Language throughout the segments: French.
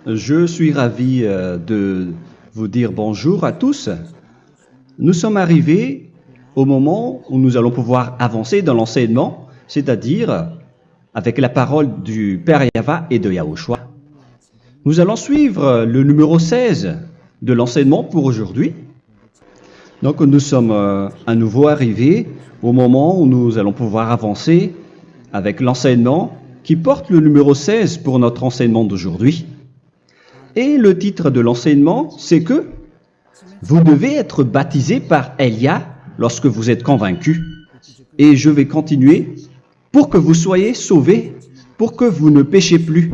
Je suis ravi de vous dire bonjour à tous. Nous sommes arrivés au moment où nous allons pouvoir avancer dans l'enseignement, c'est-à-dire avec la parole du Père Yava et de Yahushua. Nous allons suivre le numéro 16 de l'enseignement pour aujourd'hui. Donc nous sommes à nouveau arrivés au moment où nous allons pouvoir avancer avec l'enseignement qui porte le numéro 16 pour notre enseignement d'aujourd'hui. Et le titre de l'enseignement, c'est que vous devez être baptisé par Elia lorsque vous êtes convaincu. Et je vais continuer pour que vous soyez sauvés, pour que vous ne péchez plus.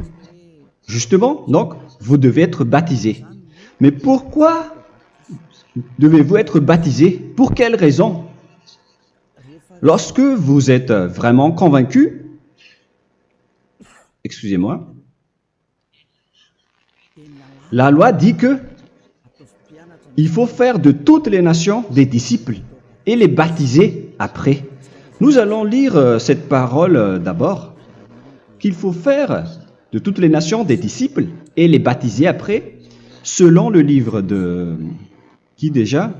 Justement, donc, vous devez être baptisé. Mais pourquoi devez-vous être baptisé? Pour quelle raison? Lorsque vous êtes vraiment convaincu, excusez-moi, la loi dit que il faut faire de toutes les nations des disciples et les baptiser après. Nous allons lire cette parole d'abord, qu'il faut faire de toutes les nations des disciples et les baptiser après, selon le livre de... Qui déjà?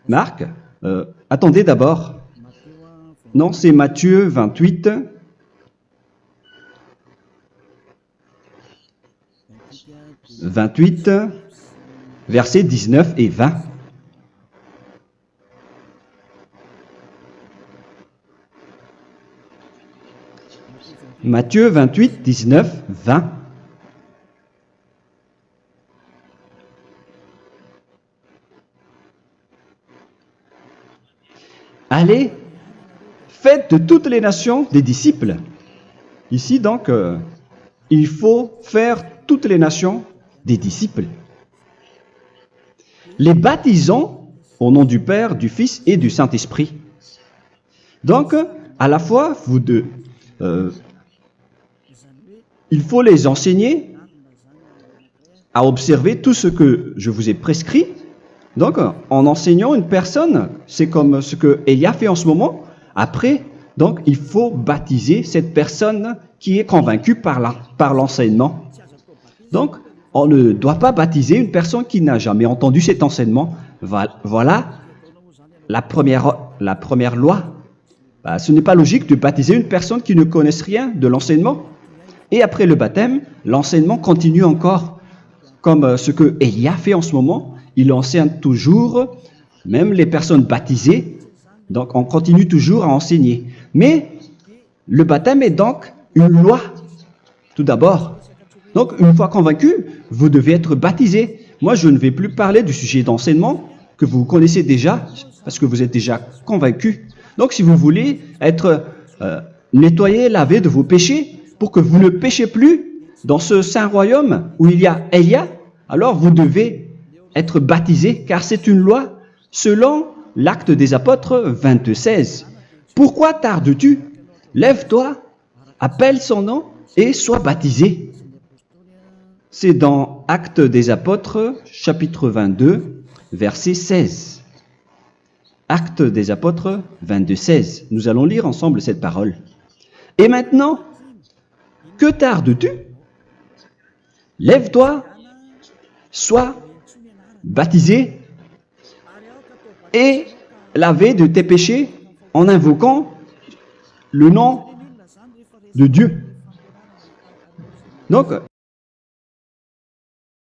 Marc. Attendez d'abord. Non, c'est Matthieu 28. Versets 19 et 20. Matthieu 28, 19, 20. Allez, faites de toutes les nations des disciples. Ici, donc, il faut faire toutes les nations des disciples. Les baptisons au nom du Père, du Fils et du Saint-Esprit. Donc, à la fois, il faut les enseigner à observer tout ce que je vous ai prescrit. Donc, en enseignant une personne, c'est comme ce que Elia fait en ce moment. Après, donc, il faut baptiser cette personne qui est convaincue par l'enseignement. Donc, on ne doit pas baptiser une personne qui n'a jamais entendu cet enseignement. Voilà la première loi. Ce n'est pas logique de baptiser une personne qui ne connaisse rien de l'enseignement. Et après le baptême, l'enseignement continue encore, comme ce que Elia fait en ce moment. Il enseigne toujours, même les personnes baptisées. Donc, on continue toujours à enseigner. Mais le baptême est donc une loi, tout d'abord. Donc, une fois convaincu, vous devez être baptisé. Moi, je ne vais plus parler du sujet d'enseignement que vous connaissez déjà, parce que vous êtes déjà convaincu. Donc, si vous voulez être nettoyé, lavé de vos péchés, pour que vous ne péchez plus dans ce saint royaume où il y a Elia, alors vous devez être baptisé, car c'est une loi selon l'Acte des Apôtres 22:16. Pourquoi tardes-tu? Lève-toi, appelle son nom et sois baptisé. C'est dans Actes des Apôtres, chapitre 22, verset 16. Actes des Apôtres 22:16. Nous allons lire ensemble cette parole. Et maintenant, que tardes-tu? Lève-toi, sois baptisé et lavé de tes péchés en invoquant le nom de Dieu. Donc,